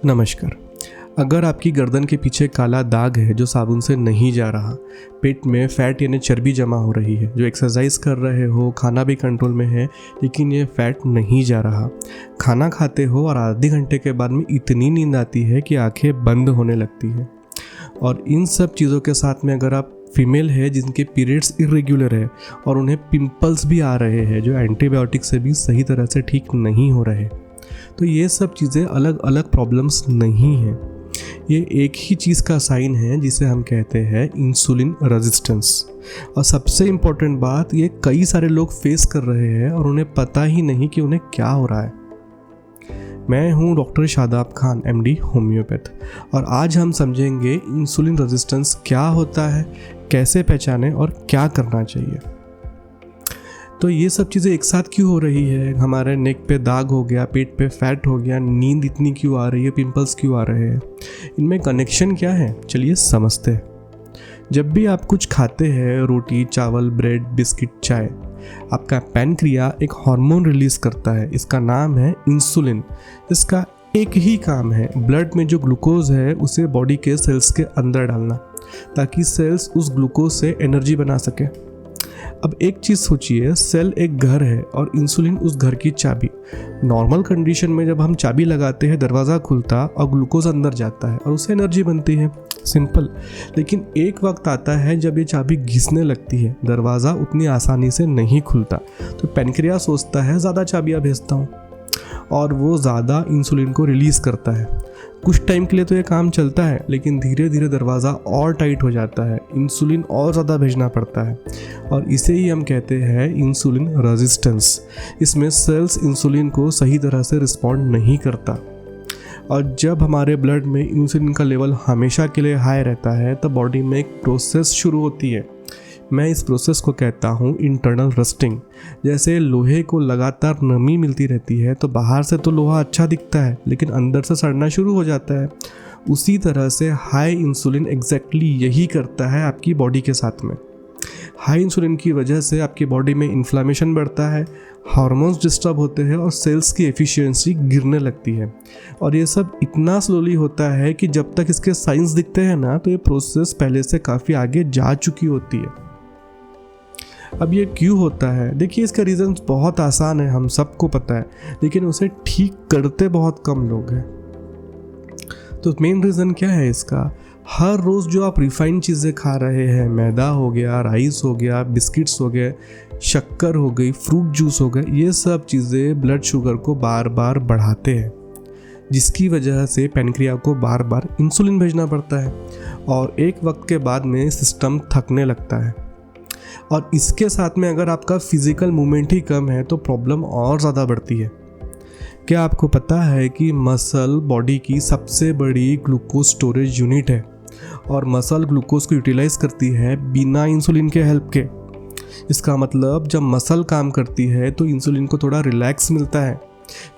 नमस्कार। अगर आपकी गर्दन के पीछे काला दाग है जो साबुन से नहीं जा रहा, पेट में फैट यानी चर्बी जमा हो रही है, जो एक्सरसाइज कर रहे हो, खाना भी कंट्रोल में है लेकिन ये फैट नहीं जा रहा, खाना खाते हो और आधे घंटे के बाद में इतनी नींद आती है कि आंखें बंद होने लगती हैं, और इन सब चीज़ों के साथ में अगर आप फीमेल है जिनके पीरियड्स इरेगुलर है और उन्हें पिंपल्स भी आ रहे हैं जो एंटीबायोटिक से भी सही तरह से ठीक नहीं हो रहे, तो ये सब चीज़ें अलग अलग प्रॉब्लम्स नहीं हैं। ये एक ही चीज़ का साइन है जिसे हम कहते हैं इंसुलिन रेजिस्टेंस। और सबसे इम्पोर्टेंट बात, ये कई सारे लोग फेस कर रहे हैं और उन्हें पता ही नहीं कि उन्हें क्या हो रहा है। मैं हूं doctor Shadab Khan, MD homeopath, और आज हम समझेंगे इंसुलिन रेजिस्टेंस क्या होता है, कैसे पहचानें और क्या करना चाहिए। तो ये सब चीज़ें एक साथ क्यों हो रही है? हमारे नेक पे दाग हो गया, पेट पे फैट हो गया, नींद इतनी क्यों आ रही है, पिंपल्स क्यों आ रहे हैं, इनमें कनेक्शन क्या है? चलिए समझते हैं। जब भी आप कुछ खाते हैं, रोटी, चावल, ब्रेड, बिस्किट, चाय, आपका पैनक्रिया एक हार्मोन रिलीज करता है, इसका नाम है इंसुलिन। इसका एक ही काम है, ब्लड में जो ग्लूकोज है उसे बॉडी के सेल्स के अंदर डालना, ताकि सेल्स उस ग्लूकोज से एनर्जी बना सके। अब एक चीज़ सोचिए, सेल एक घर है और इंसुलिन उस घर की चाबी। नॉर्मल कंडीशन में जब हम चाबी लगाते हैं, दरवाज़ा खुलता और ग्लूकोज अंदर जाता है और उससे एनर्जी बनती है, सिंपल। लेकिन एक वक्त आता है जब ये चाबी घिसने लगती है, दरवाज़ा उतनी आसानी से नहीं खुलता, तो पैनक्रिया सोचता है ज़्यादा चाबियाँ भेजता हूँ, और वो ज़्यादा इंसुलिन को रिलीज़ करता है। कुछ टाइम के लिए तो ये काम चलता है, लेकिन धीरे धीरे दरवाज़ा और टाइट हो जाता है, इंसुलिन और ज़्यादा भेजना पड़ता है, और इसे ही हम कहते हैं इंसुलिन रेजिस्टेंस। इसमें सेल्स इंसुलिन को सही तरह से रिस्पॉन्ड नहीं करता, और जब हमारे ब्लड में इंसुलिन का लेवल हमेशा के लिए हाई रहता है, तब बॉडी में एक प्रोसेस शुरू होती है। मैं इस प्रोसेस को कहता हूँ इंटरनल रस्टिंग। जैसे लोहे को लगातार नमी मिलती रहती है तो बाहर से तो लोहा अच्छा दिखता है, लेकिन अंदर से सड़ना शुरू हो जाता है। उसी तरह से हाई इंसुलिन एग्जैक्टली यही करता है आपकी बॉडी के साथ में। हाई इंसुलिन की वजह से आपकी बॉडी में इन्फ्लामेशन बढ़ता है, हार्मोन्स डिस्टर्ब होते हैं और सेल्स की एफिशिएंसी गिरने लगती है। और ये सब इतना स्लोली होता है कि जब तक इसके साइंस दिखते हैं ना, तो ये प्रोसेस पहले से काफ़ी आगे जा चुकी होती है। अब ये क्यों होता है? देखिए, इसका रीज़न्स बहुत आसान है, हम सबको पता है, लेकिन उसे ठीक करते बहुत कम लोग हैं। तो मेन रीज़न क्या है इसका? हर रोज़ जो आप रिफाइंड चीज़ें खा रहे हैं, मैदा हो गया, राइस हो गया, बिस्किट्स हो गए, शक्कर हो गई, फ्रूट जूस हो गए, ये सब चीज़ें ब्लड शुगर को बार बार बढ़ाते हैं, जिसकी वजह से पैनक्रिया को बार बार इंसुलिन भेजना पड़ता है, और एक वक्त के बाद में सिस्टम थकने लगता है। और इसके साथ में अगर आपका फिजिकल मूवमेंट ही कम है तो प्रॉब्लम और ज़्यादा बढ़ती है। क्या आपको पता है कि मसल बॉडी की सबसे बड़ी ग्लूकोज स्टोरेज यूनिट है, और मसल ग्लूकोज को यूटिलाइज करती है बिना इंसुलिन के हेल्प के। इसका मतलब जब मसल काम करती है तो इंसुलिन को थोड़ा रिलैक्स मिलता है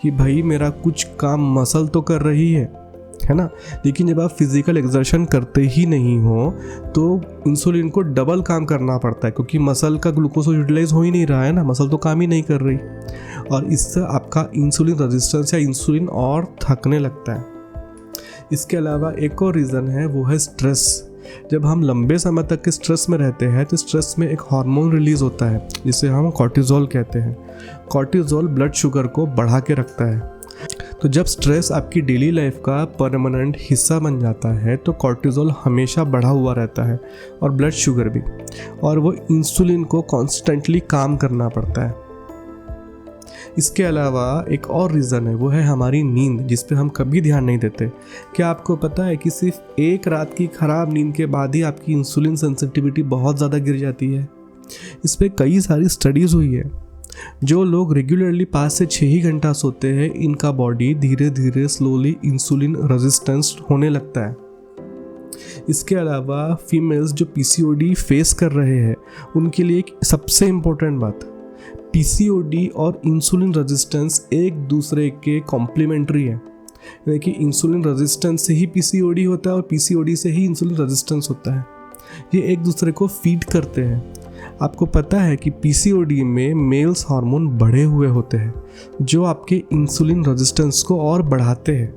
कि भाई मेरा कुछ काम मसल तो कर रही है ना। लेकिन जब आप फिजिकल एक्सर्शन करते ही नहीं हो तो इंसुलिन को डबल काम करना पड़ता है, क्योंकि मसल का ग्लूकोज यूटिलाइज हो ही नहीं रहा है ना, मसल तो काम ही नहीं कर रही, और इससे आपका इंसुलिन रेजिस्टेंस या इंसुलिन और थकने लगता है। इसके अलावा एक और रीज़न है, वो है स्ट्रेस। जब हम लंबे समय तक के स्ट्रेस में रहते हैं तो स्ट्रेस में एक हार्मोन रिलीज होता है जिसे हम कॉर्टिजोल कहते हैं। कॉर्टिजोल ब्लड शुगर को बढ़ा के रखता है। तो जब स्ट्रेस आपकी डेली लाइफ का परमानेंट हिस्सा बन जाता है तो कॉर्टिजोल हमेशा बढ़ा हुआ रहता है, और ब्लड शुगर भी, और वो इंसुलिन को कॉन्स्टेंटली काम करना पड़ता है। इसके अलावा एक और रीज़न है, वो है हमारी नींद, जिस पे हम कभी ध्यान नहीं देते। क्या आपको पता है कि सिर्फ एक रात की ख़राब नींद के बाद ही आपकी इंसुलिन सेंसिटिविटी बहुत ज़्यादा गिर जाती है? इस पर कई सारी स्टडीज़ हुई है। जो लोग रेगुलरली 5 से 6 ही घंटा सोते हैं, इनका बॉडी धीरे धीरे स्लोली इंसुलिन रेजिस्टेंस होने लगता है। इसके अलावा फीमेल्स जो पीसीओडी फेस कर रहे हैं, उनके लिए एक सबसे इम्पोर्टेंट बात, पीसीओडी और इंसुलिन रेजिस्टेंस एक दूसरे के कॉम्प्लीमेंट्री है। यानी कि इंसुलिन रेजिस्टेंस से ही पीसीओडी होता है और पीसीओडी से ही इंसुलिन रेजिस्टेंस होता है। ये एक दूसरे को फीड करते हैं। आपको पता है कि पीसीओडी में मेल्स हार्मोन बढ़े हुए होते हैं जो आपके इंसुलिन रेजिस्टेंस को और बढ़ाते हैं,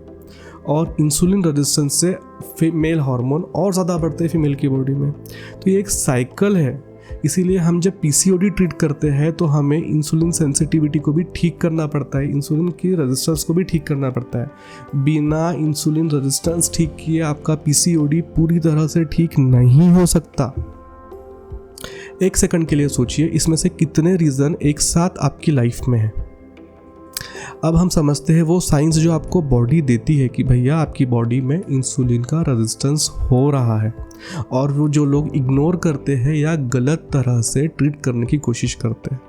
और इंसुलिन रेजिस्टेंस से मेल हार्मोन और ज़्यादा बढ़ते हैं फीमेल की बॉडी में। तो ये एक साइकिल है। इसीलिए हम जब पीसीओडी ट्रीट करते हैं तो हमें इंसुलिन सेंसिटिविटी को भी ठीक करना पड़ता है, इंसुलिन की रेजिस्टेंस को भी ठीक करना पड़ता है। बिना इंसुलिन रेजिस्टेंस ठीक किए आपका पीसीओडी पूरी तरह से ठीक नहीं हो सकता। एक सेकंड के लिए सोचिए, इसमें से कितने रीज़न एक साथ आपकी लाइफ में है। अब हम समझते हैं वो साइंस जो आपको बॉडी देती है कि भैया आपकी बॉडी में इंसुलिन का रेजिस्टेंस हो रहा है, और वो जो लोग इग्नोर करते हैं या गलत तरह से ट्रीट करने की कोशिश करते हैं।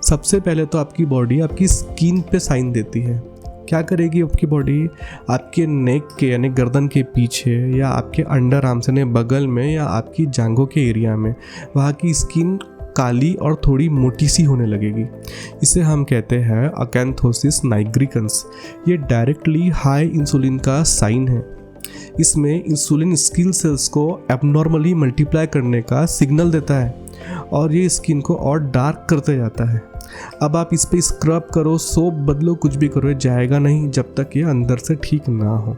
सबसे पहले तो आपकी बॉडी आपकी स्किन पे साइन देती है। क्या करेगी आपकी बॉडी? आपके नेक के यानी गर्दन के पीछे या आपके अंडर आर्म्स यानी बगल में या आपकी जांघों के एरिया में वहाँ की स्किन काली और थोड़ी मोटी सी होने लगेगी। इसे हम कहते हैं अकैंथोसिस नाइग्रिकन्स। ये डायरेक्टली हाई इंसुलिन का साइन है। इसमें इंसुलिन स्किल सेल्स को एबनॉर्मली मल्टीप्लाई करने का सिग्नल देता है और ये स्किन को और डार्क करते जाता है। अब आप इस पे स्क्रब करो, सोप बदलो, कुछ भी करो, जाएगा नहीं जब तक ये अंदर से ठीक ना हो।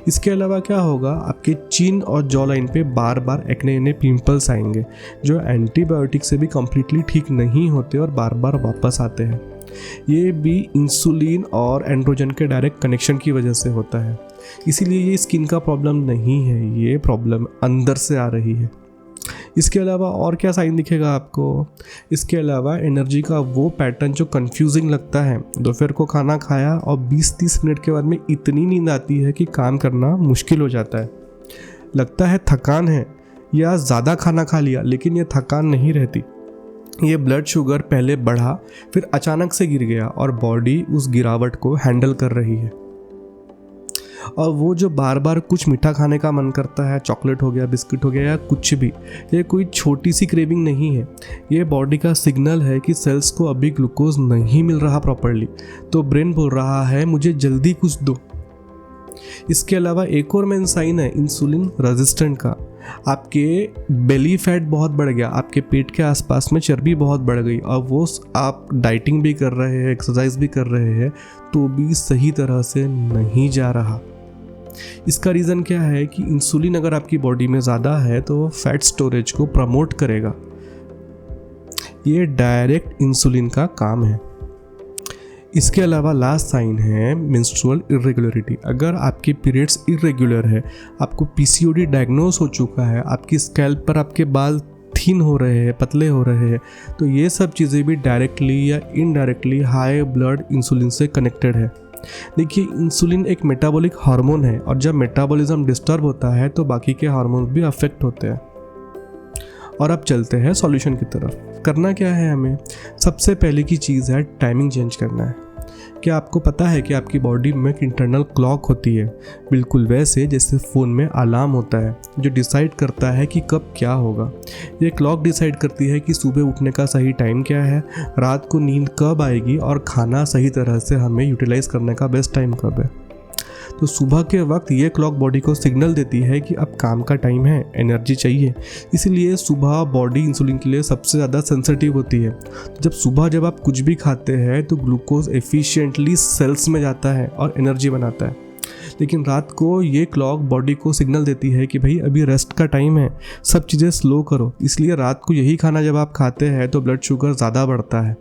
इसके अलावा क्या होगा, आपके चिन और जॉ लाइन पे बार बार एक्ने यानी पिंपल्स आएंगे जो एंटीबायोटिक से भी कम्प्लीटली ठीक नहीं होते और बार बार वापस आते हैं। ये भी इंसुलिन और एंड्रोजन के डायरेक्ट कनेक्शन की वजह से होता है। इसीलिए ये स्किन का प्रॉब्लम नहीं है, ये प्रॉब्लम अंदर से आ रही है। इसके अलावा और क्या साइन दिखेगा आपको? इसके अलावा एनर्जी का वो पैटर्न जो कंफ्यूजिंग लगता है। दोपहर को खाना खाया और 20-30 मिनट के बाद में इतनी नींद आती है कि काम करना मुश्किल हो जाता है। लगता है थकान है या ज़्यादा खाना खा लिया, लेकिन ये थकान नहीं रहती। ये ब्लड शुगर पहले बढ़ा फिर अचानक से गिर गया और बॉडी उस गिरावट को हैंडल कर रही है। और वो जो बार बार कुछ मीठा खाने का मन करता है, चॉकलेट हो गया, बिस्किट हो गया या कुछ भी, ये कोई छोटी सी क्रेविंग नहीं है। ये बॉडी का सिग्नल है कि सेल्स को अभी ग्लूकोज नहीं मिल रहा प्रॉपरली, तो ब्रेन बोल रहा है मुझे जल्दी कुछ दो। इसके अलावा एक और मेन साइन है इंसुलिन रेजिस्टेंट का। आपके बेली फैट बहुत बढ़ गया, आपके पेट के आसपास में चर्बी बहुत बढ़ गई और वो आप डाइटिंग भी कर रहे हैं, एक्सरसाइज भी कर रहे हैं, तो भी सही तरह से नहीं जा रहा। इसका रीज़न क्या है कि इंसुलिन अगर आपकी बॉडी में ज़्यादा है तो वो फैट स्टोरेज को प्रमोट करेगा। ये डायरेक्ट इंसुलिन का काम है। इसके अलावा लास्ट साइन है मेंस्ट्रुअल इरेगुलरिटी। अगर आपके पीरियड्स इरेगुलर है, आपको पीसीओडी डायग्नोस हो चुका है, आपकी स्कैल्प पर आपके बाल थिन हो रहे हैं, पतले हो रहे हैं, तो ये सब चीज़ें भी डायरेक्टली या इनडायरेक्टली हाई ब्लड इंसुलिन से कनेक्टेड है। देखिए, इंसुलिन एक मेटाबॉलिक हार्मोन है और जब मेटाबॉलिज्म डिस्टर्ब होता है तो बाकी के हार्मोन्स भी अफेक्ट होते हैं। और अब चलते हैं सॉल्यूशन की तरफ। करना क्या है हमें? सबसे पहले की चीज़ है टाइमिंग चेंज करना है। क्या आपको पता है कि आपकी बॉडी में एक इंटरनल क्लॉक होती है, बिल्कुल वैसे जैसे फ़ोन में अलार्म होता है जो डिसाइड करता है कि कब क्या होगा। ये क्लॉक डिसाइड करती है कि सुबह उठने का सही टाइम क्या है, रात को नींद कब आएगी और खाना सही तरह से हमें यूटिलाइज करने का बेस्ट टाइम कब है। तो सुबह के वक्त ये क्लॉक बॉडी को सिग्नल देती है कि अब काम का टाइम है, एनर्जी चाहिए। इसीलिए सुबह बॉडी इंसुलिन के लिए सबसे ज़्यादा सेंसिटिव होती है। जब आप कुछ भी खाते हैं तो ग्लूकोज एफिशिएंटली सेल्स में जाता है और एनर्जी बनाता है, लेकिन रात को ये क्लॉक बॉडी को सिग्नल देती है कि भाई अभी रेस्ट का टाइम है, सब चीज़ें स्लो करो। इसलिए रात को यही खाना जब आप खाते हैं तो ब्लड शुगर ज़्यादा बढ़ता है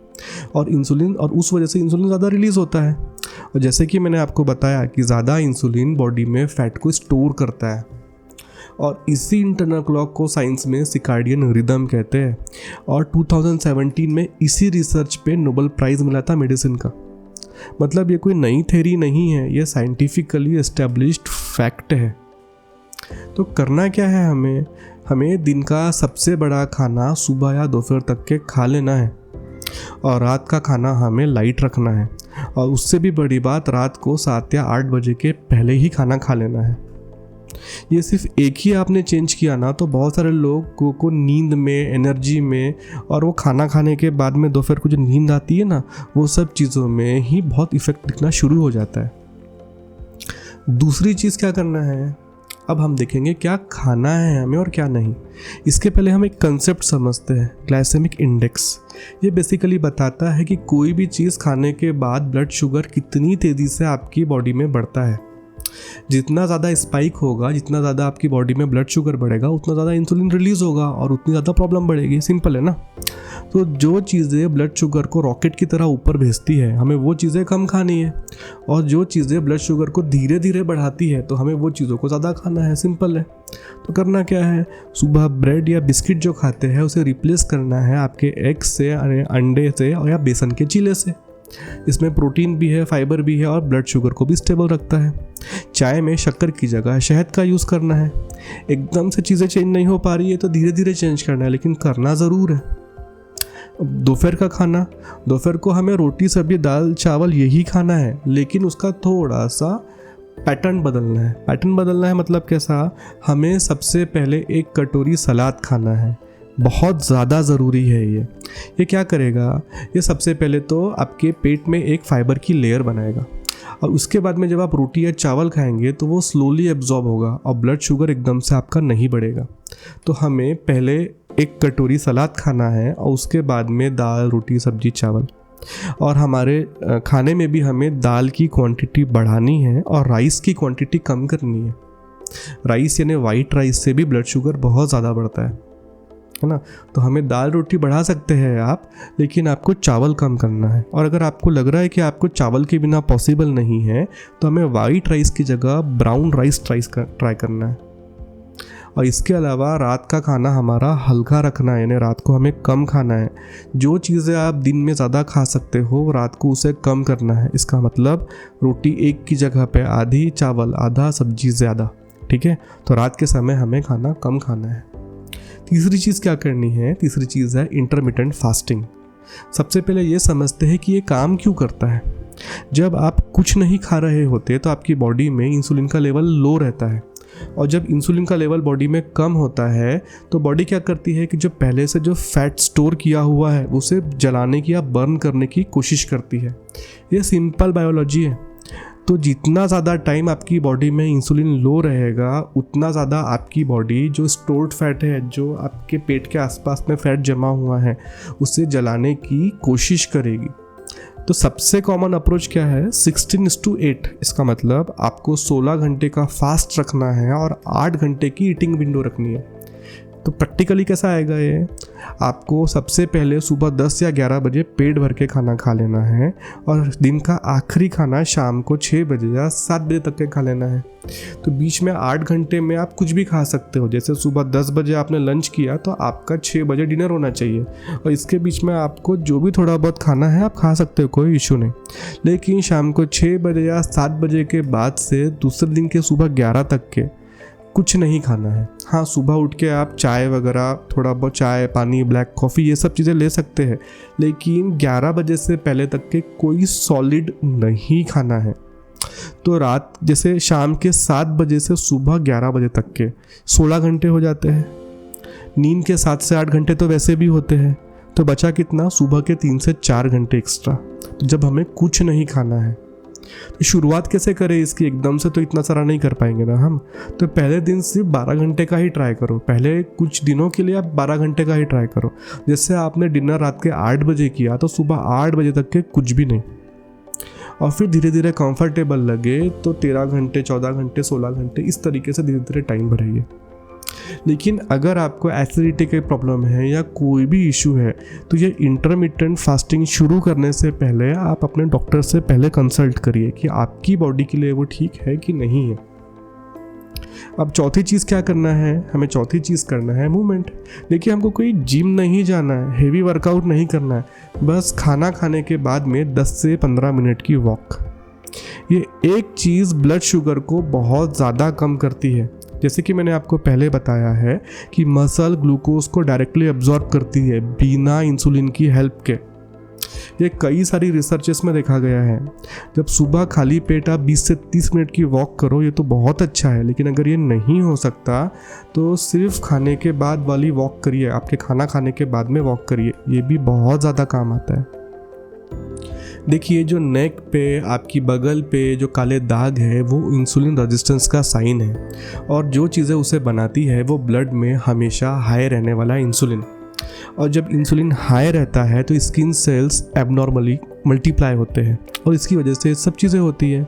और उस वजह से इंसुलिन ज़्यादा रिलीज़ होता है। और जैसे कि मैंने आपको बताया कि ज़्यादा इंसुलिन बॉडी में फैट को स्टोर करता है और इसी इंटरनल क्लॉक को साइंस में सिकार्डियन रिदम कहते हैं। और 2017 में इसी रिसर्च पे नोबेल प्राइज़ मिला था मेडिसिन का। मतलब ये कोई नई थ्योरी नहीं है, ये साइंटिफिकली एस्टेब्लिश्ड फैक्ट है। तो करना क्या है हमें दिन का सबसे बड़ा खाना सुबह या दोपहर तक के खा लेना है और रात का खाना हमें लाइट रखना है। और उससे भी बड़ी बात, रात को 7 या 8 बजे के पहले ही खाना खा लेना है। ये सिर्फ एक ही आपने चेंज किया ना तो बहुत सारे लोगों को नींद में, एनर्जी में और वो खाना खाने के बाद में दोपहर को जो नींद आती है ना, वो सब चीज़ों में ही बहुत इफेक्ट दिखना शुरू हो जाता है। दूसरी चीज़ क्या करना है, अब हम देखेंगे क्या खाना है हमें और क्या नहीं। इसके पहले हम एक कंसेप्ट समझते हैं, ग्लाइसेमिक इंडेक्स। ये बेसिकली बताता है कि कोई भी चीज़ खाने के बाद ब्लड शुगर कितनी तेज़ी से आपकी बॉडी में बढ़ता है। जितना ज़्यादा स्पाइक होगा, जितना ज़्यादा आपकी बॉडी में ब्लड शुगर बढ़ेगा, उतना ज़्यादा इंसुलिन रिलीज़ होगा और उतनी ज़्यादा प्रॉब्लम बढ़ेगी। सिंपल है ना। तो जो चीज़ें ब्लड शुगर को रॉकेट की तरह ऊपर भेजती है, हमें वो चीज़ें कम खानी है, और जो चीज़ें ब्लड शुगर को धीरे धीरे बढ़ाती है, तो हमें वो चीज़ों को ज़्यादा खाना है। सिंपल है। तो करना क्या है, सुबह ब्रेड या बिस्किट जो खाते हैं उसे रिप्लेस करना है आपके एग से, अंडे से और या बेसन के चीले से। इसमें प्रोटीन भी है, फाइबर भी है और ब्लड शुगर को भी स्टेबल रखता है। चाय में शक्कर की जगह शहद का यूज़ करना है। एकदम से चीज़ें चेंज नहीं हो पा रही है तो धीरे धीरे चेंज करना है, लेकिन करना ज़रूर है। दोपहर का खाना, दोपहर को हमें रोटी सब्जी दाल चावल यही खाना है, लेकिन उसका थोड़ा सा पैटर्न बदलना है। पैटर्न बदलना है मतलब कैसा, हमें सबसे पहले एक कटोरी सलाद खाना है। बहुत ज़्यादा ज़रूरी है ये क्या करेगा, ये सबसे पहले तो आपके पेट में एक फाइबर की लेयर बनाएगा, और उसके बाद में जब आप रोटी या चावल खाएंगे तो वो स्लोली एब्जॉर्ब होगा और ब्लड शुगर एकदम से आपका नहीं बढ़ेगा। तो हमें पहले एक कटोरी सलाद खाना है और उसके बाद में दाल रोटी सब्जी चावल। और हमारे खाने में भी हमें दाल की क्वांटिटी बढ़ानी है और राइस की क्वांटिटी कम करनी है। राइस यानी वाइट राइस से भी ब्लड शुगर बहुत ज़्यादा बढ़ता है ना। तो हमें दाल रोटी बढ़ा सकते हैं आप, लेकिन आपको चावल कम करना है। और अगर आपको लग रहा है कि आपको चावल के बिना पॉसिबल नहीं है, तो हमें वाइट राइस की जगह ब्राउन राइस ट्राई करना है। और इसके अलावा रात का खाना हमारा हल्का रखना है, यानी रात को हमें कम खाना है। जो चीज़ें आप दिन में ज़्यादा खा सकते हो, रात को उसे कम करना है। इसका मतलब रोटी एक की जगह पे आधी, चावल आधा, सब्जी ज़्यादा। ठीक है, तो रात के समय हमें खाना कम खाना है। तीसरी चीज़ क्या करनी है, तीसरी चीज़ है इंटरमिटेंट फास्टिंग। सबसे पहले ये समझते हैं कि ये काम क्यों करता है। जब आप कुछ नहीं खा रहे होते तो आपकी बॉडी में इंसुलिन का लेवल लो रहता है, और जब इंसुलिन का लेवल बॉडी में कम होता है तो बॉडी क्या करती है कि जो पहले से जो फैट स्टोर किया हुआ है उसे जलाने की या बर्न करने की कोशिश करती है। ये सिंपल बायोलॉजी है। तो जितना ज़्यादा टाइम आपकी बॉडी में इंसुलिन लो रहेगा, उतना ज़्यादा आपकी बॉडी जो स्टोर्ड फैट है, जो आपके पेट के आसपास में फैट जमा हुआ है, उसे जलाने की कोशिश करेगी। तो सबसे कॉमन अप्रोच क्या है, 16:8। इसका मतलब आपको 16 घंटे का फास्ट रखना है और 8 घंटे की ईटिंग विंडो रखनी है। तो प्रैक्टिकली कैसा आएगा ये, आपको सबसे पहले सुबह 10 या 11 बजे पेट भर के खाना खा लेना है, और दिन का आखिरी खाना शाम को 6 बजे या 7 बजे तक के खा लेना है। तो बीच में 8 घंटे में आप कुछ भी खा सकते हो। जैसे सुबह 10 बजे आपने लंच किया तो आपका 6 बजे डिनर होना चाहिए, और इसके बीच में आपको जो भी थोड़ा बहुत खाना है आप खा सकते हो, कोई इशू नहीं। लेकिन शाम को 6 बजे या 7 बजे के बाद से दूसरे दिन के सुबह 11 तक के कुछ नहीं खाना है। हाँ, सुबह उठ के आप चाय वगैरह, थोड़ा बहुत चाय पानी ब्लैक कॉफ़ी ये सब चीज़ें ले सकते हैं, लेकिन 11 बजे से पहले तक के कोई सॉलिड नहीं खाना है। तो रात जैसे शाम के 7 बजे से सुबह 11 बजे तक के 16 घंटे हो जाते हैं। नींद के 7 से 8 घंटे तो वैसे भी होते हैं, तो बचा कितना, सुबह के 3 से 4 घंटे एक्स्ट्रा, तो जब हमें कुछ नहीं खाना है। तो शुरुआत कैसे करें इसकी, एकदम से तो इतना सारा नहीं कर पाएंगे ना हम। तो पहले दिन सिर्फ 12 घंटे का ही ट्राई करो। पहले कुछ दिनों के लिए आप 12 घंटे का ही ट्राई करो। जैसे आपने डिनर रात के 8 बजे किया तो सुबह 8 बजे तक के कुछ भी नहीं, और फिर धीरे धीरे कंफर्टेबल लगे तो 13 घंटे 14 घंटे 16 घंटे इस तरीके से धीरे धीरे टाइम बढ़ाइए। लेकिन अगर आपको एसिडिटी की प्रॉब्लम है या कोई भी इशू है, तो ये इंटरमिटेंट फास्टिंग शुरू करने से पहले आप अपने डॉक्टर से पहले कंसल्ट करिए कि आपकी बॉडी के लिए वो ठीक है कि नहीं है। अब चौथी चीज़ क्या करना है, हमें चौथी चीज़ करना है मूवमेंट। देखिए, हमको कोई जिम नहीं जाना है, हेवी वर्कआउट नहीं करना है, बस खाना खाने के बाद में 10 से 15 मिनट की वॉक। ये एक चीज़ ब्लड शुगर को बहुत ज़्यादा कम करती है। जैसे कि मैंने आपको पहले बताया है कि मसल ग्लूकोज को डायरेक्टली एब्जॉर्ब करती है बिना इंसुलिन की हेल्प के। ये कई सारी रिसर्चेस में देखा गया है। जब सुबह खाली पेट आप 20 से 30 मिनट की वॉक करो, ये तो बहुत अच्छा है, लेकिन अगर ये नहीं हो सकता तो सिर्फ खाने के बाद वाली वॉक करिए। आपके खाना खाने के बाद में वॉक करिए, ये भी बहुत ज़्यादा काम आता है। देखिए, जो नेक पे, आपकी बगल पे जो काले दाग है वो इंसुलिन रेजिस्टेंस का साइन है, और जो चीज़ें उसे बनाती है वो ब्लड में हमेशा हाई रहने वाला इंसुलिन। और जब इंसुलिन हाई रहता है तो स्किन सेल्स एबनॉर्मली मल्टीप्लाई होते हैं, और इसकी वजह से सब चीज़ें होती है।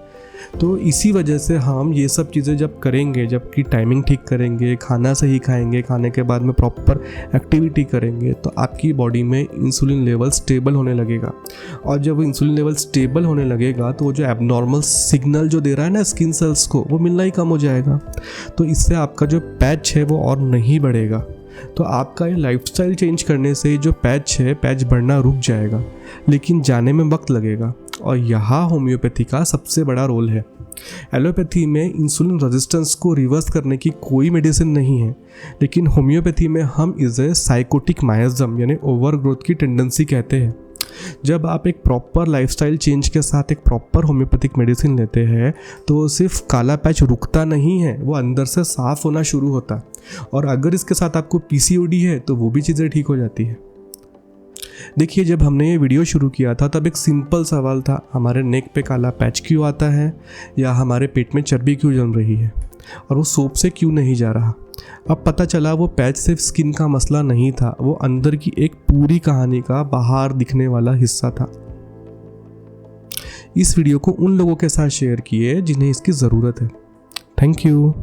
तो इसी वजह से हम ये सब चीज़ें जब करेंगे, जबकि टाइमिंग ठीक करेंगे, खाना सही खाएंगे, खाने के बाद में प्रॉपर एक्टिविटी करेंगे, तो आपकी बॉडी में इंसुलिन लेवल स्टेबल होने लगेगा। और जब वो इंसुलिन लेवल स्टेबल होने लगेगा तो वो जो एबनॉर्मल सिग्नल जो दे रहा है ना स्किन सेल्स को, वो मिलना ही कम हो जाएगा। तो इससे आपका जो पैच है वो और नहीं बढ़ेगा। तो आपका ये लाइफस्टाइल चेंज करने से जो पैच है, पैच बढ़ना रुक जाएगा, लेकिन जाने में वक्त लगेगा। और यहाँ होम्योपैथी का सबसे बड़ा रोल है। एलोपैथी में इंसुलिन रेजिस्टेंस को रिवर्स करने की कोई मेडिसिन नहीं है, लेकिन होम्योपैथी में हम इसे साइकोटिक मायज्म यानी ओवर ग्रोथ की टेंडेंसी कहते हैं। जब आप एक प्रॉपर लाइफस्टाइल चेंज के साथ एक प्रॉपर होम्योपैथिक मेडिसिन लेते हैं तो सिर्फ काला पैच रुकता नहीं है, वो अंदर से साफ होना शुरू होता है। और अगर इसके साथ आपको पीसीओडी है तो वो भी चीज़ें ठीक हो जाती है। देखिए, जब हमने ये वीडियो शुरू किया था तब एक सिंपल सवाल था, हमारे नेक पे काला पैच क्यों आता है, या हमारे पेट में चर्बी क्यों जम रही है, और वो सोप से क्यों नहीं जा रहा। अब पता चला वो पैच सिर्फ स्किन का मसला नहीं था, वो अंदर की एक पूरी कहानी का बाहर दिखने वाला हिस्सा था। इस वीडियो को उन लोगों के साथ शेयर किए जिन्हें इसकी ज़रूरत है। Thank you.